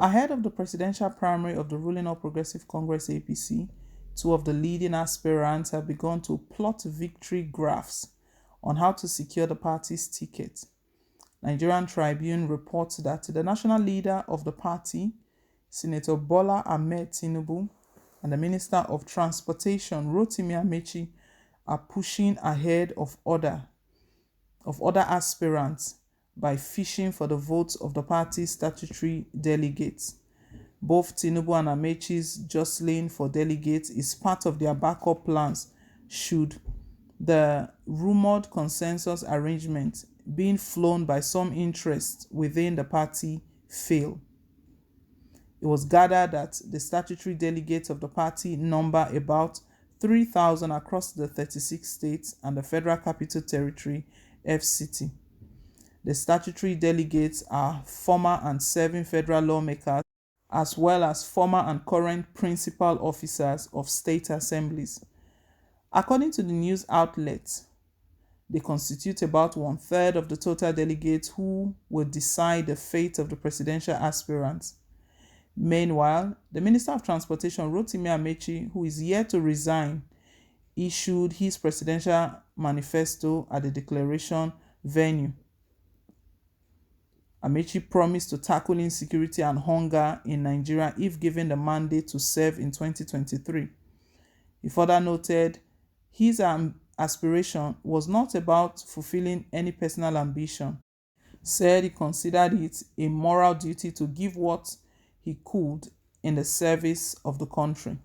Ahead of the presidential primary of the ruling All Progressive Congress APC, two of the leading aspirants have begun to plot victory graphs on how to secure the party's ticket. Nigerian Tribune reports that the national leader of the party, Senator Bola Ahmed Tinubu, and the Minister of Transportation, Rotimi Amaechi, are pushing ahead of other aspirants by fishing for the votes of the party's statutory delegates. Both Tinubu and Amaechi's jostling for delegates is part of their backup plans should the rumored consensus arrangement being flown by some interests within the party fail. It was gathered that the statutory delegates of the party number about 3,000 across the 36 states and the Federal Capital Territory, FCT. The statutory delegates are former and serving federal lawmakers, as well as former and current principal officers of state assemblies. According to the news outlets, they constitute about one-third of the total delegates who will decide the fate of the presidential aspirants. Meanwhile, the Minister of Transportation, Rotimi Amaechi, who is yet to resign, issued his presidential manifesto at the declaration venue. Amaechi promised to tackle insecurity and hunger in Nigeria if given the mandate to serve in 2023. He further noted his aspiration was not about fulfilling any personal ambition. Said he considered it a moral duty to give what he could in the service of the country.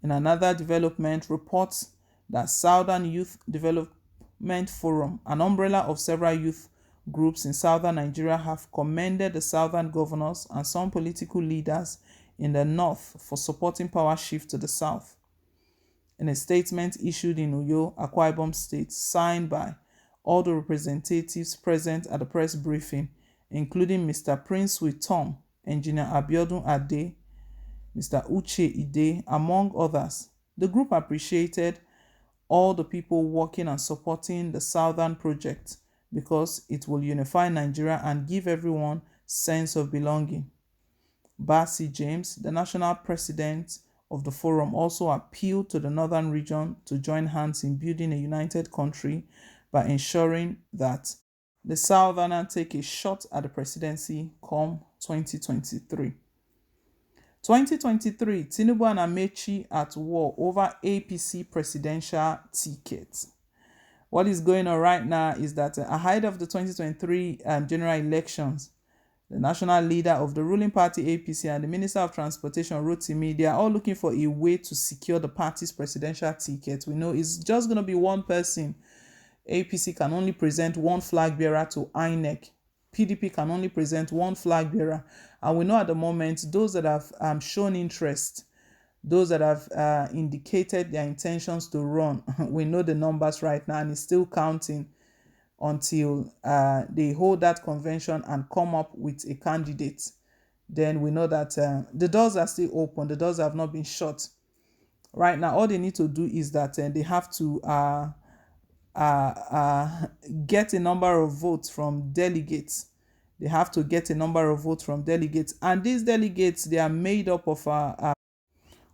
In another development, reports that Southern Youth Development Forum, an umbrella of several youth groups in southern Nigeria, have commended the southern governors and some political leaders in the north for supporting power shift to the south. In a statement issued in Uyo, Akwa Ibom State, signed by all the representatives present at the press briefing, including Mr. Prince Witom, Engineer Abiodun Ade, Mr. Uche Ide, among others, the group appreciated all the people working and supporting the Southern project because it will unify Nigeria and give everyone sense of belonging. Basi James, the national president of the forum, also appealed to the northern region to join hands in building a united country by ensuring that the Southerners take a shot at the presidency come 2023. 2023, Tinubu and Amaechi at war over APC presidential tickets. What is going on right now is that ahead of the 2023 general elections, the national leader of the ruling party APC and the Minister of Transportation Rotimi, they are all looking for a way to secure the party's presidential ticket. We know it's just going to be one person. APC can only present one flag bearer to INEC. PDP can only present one flag bearer. And we know at the moment, those that have shown interest, those that have indicated their intentions to run, we know the numbers right now and it's still counting until they hold that convention and come up with a candidate. Then we know that the doors are still open. The doors have not been shut. Right now, all they need to do is that they have to get a number of votes from delegates. They have to get a number of votes from delegates. And these delegates, they are made up of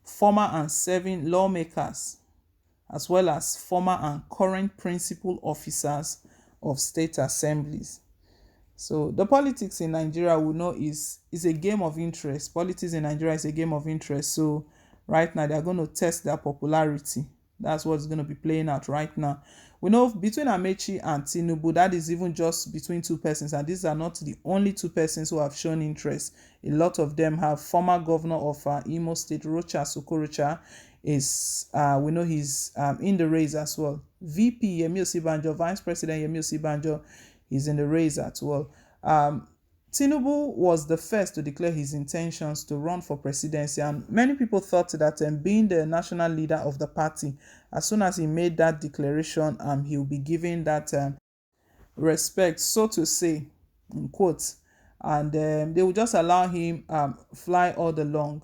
former and serving lawmakers, as well as former and current principal officers of state assemblies. So the politics in Nigeria, we know, is a game of interest. Politics in Nigeria is a game of interest. So right now, they're going to test their popularity. That's what's going to be playing out right now. We know between Amaechi and Tinubu, that is even just between two persons. And these are not the only two persons who have shown interest. A lot of them have. Former governor of Imo State, Rocha Sokorocha, is we know he's in the race as well. VP Yemi Osibanjo, Vice President Yemi Osibanjo, is in the race as well. Tinubu was the first to declare his intentions to run for presidency, and many people thought that being the national leader of the party, as soon as he made that declaration, he'll be given that respect, so to say, in quotes, and they will just allow him fly all along,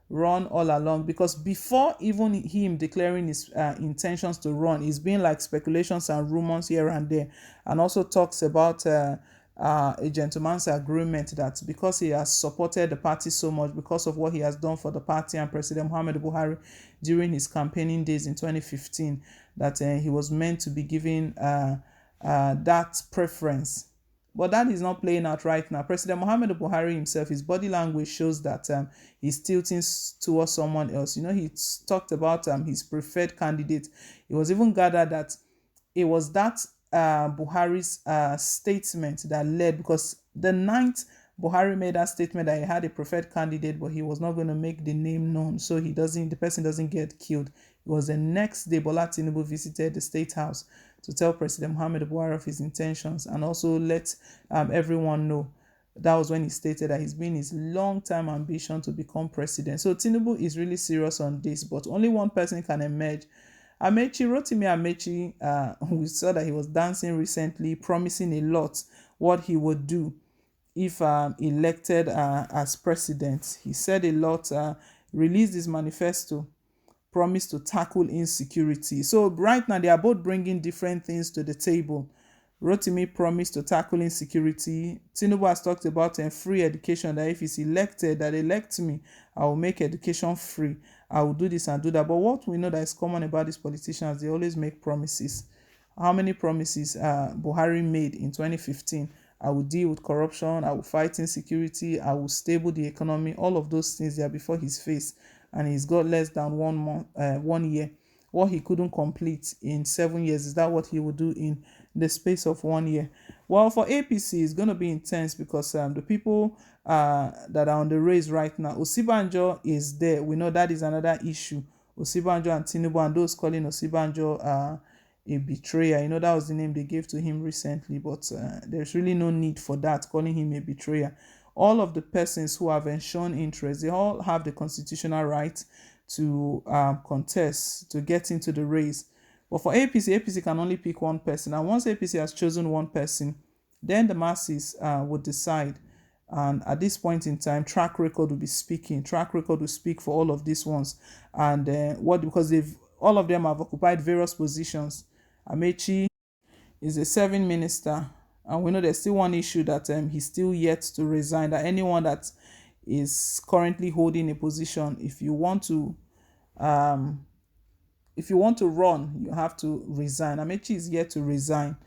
run all along, because before even him declaring his intentions to run, it's been like speculations and rumors here and there, and also talks about a gentleman's agreement that because he has supported the party so much, because of what he has done for the party and President Muhammadu Buhari during his campaigning days in 2015, that he was meant to be given that preference. But that is not playing out right now. President Muhammadu Buhari himself, his body language shows that he's tilting towards someone else. You know, he talked about his preferred candidate. It was even gathered that it was that Buhari's statement that led, because the night Buhari made that statement that he had a preferred candidate, but he was not going to make the name known, so the person doesn't get killed. It was the next day Bola Tinubu visited the State House to tell President Muhammadu Buhari of his intentions and also let everyone know. That was when he stated that it's been his long-time ambition to become president. So Tinubu is really serious on this, but only one person can emerge. Rotimi Amaechi, we saw that he was dancing recently, promising a lot what he would do if elected as president. He said a lot, released his manifesto, promised to tackle insecurity. So right now, they are both bringing different things to the table. Rotimi promised to tackle insecurity. Tinubu has talked about free education, that if he's elected, that elect me, I will make education free. I will do this and do that. But what we know that is common about these politicians, they always make promises. How many promises Buhari made in 2015? I will deal with corruption, I will fight insecurity, I will stable the economy. All of those things, they are before his face. And he's got less than 1 year. What he couldn't complete in 7 years, is that what he will do in the space of 1 year? Well, for APC, it's going to be intense because the people that are on the race right now, Osibanjo is there. We know that is another issue. Osibanjo and Tinubu, and those calling Osibanjo a betrayer. You know, that was the name they gave to him recently, but there's really no need for that, calling him a betrayer. All of the persons who have shown interest, they all have the constitutional right to contest, to get into the race. But for APC can only pick one person. And once APC has chosen one person, then the masses would decide. And at this point in time, track record will be speaking. Track record will speak for all of these ones. And because all of them have occupied various positions. Amaechi is a serving minister. And we know there's still one issue that he's still yet to resign. That anyone that is currently holding a position, if you want to run, you have to resign. Amaechi is yet to resign,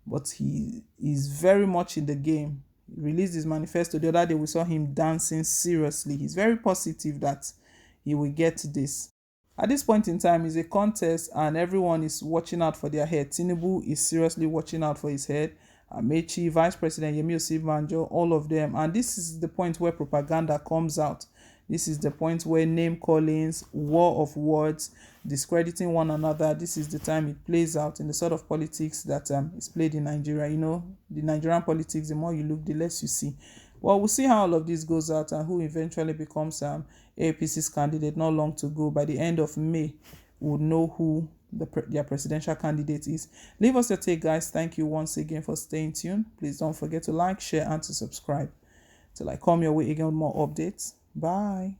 but he is very much in the game. He released his manifesto the other day. We saw him dancing seriously. He's very positive that he will get this. At this point in time, it's a contest and everyone is watching out for their head. Tinubu is seriously watching out for his head. Amaechi, Vice President Osibanjo, all of them. And this is the point where propaganda comes out. This is the point where name callings, war of words, discrediting one another. This is the time it plays out in the sort of politics that is played in Nigeria. You know, the Nigerian politics, the more you look, the less you see. Well, we'll see how all of this goes out and who eventually becomes APC's candidate. Not long to go. By the end of May, we'll know who their presidential candidate is. Leave us your take, guys. Thank you once again for staying tuned. Please don't forget to like, share, and to subscribe. Till I come your way again with more updates. Bye.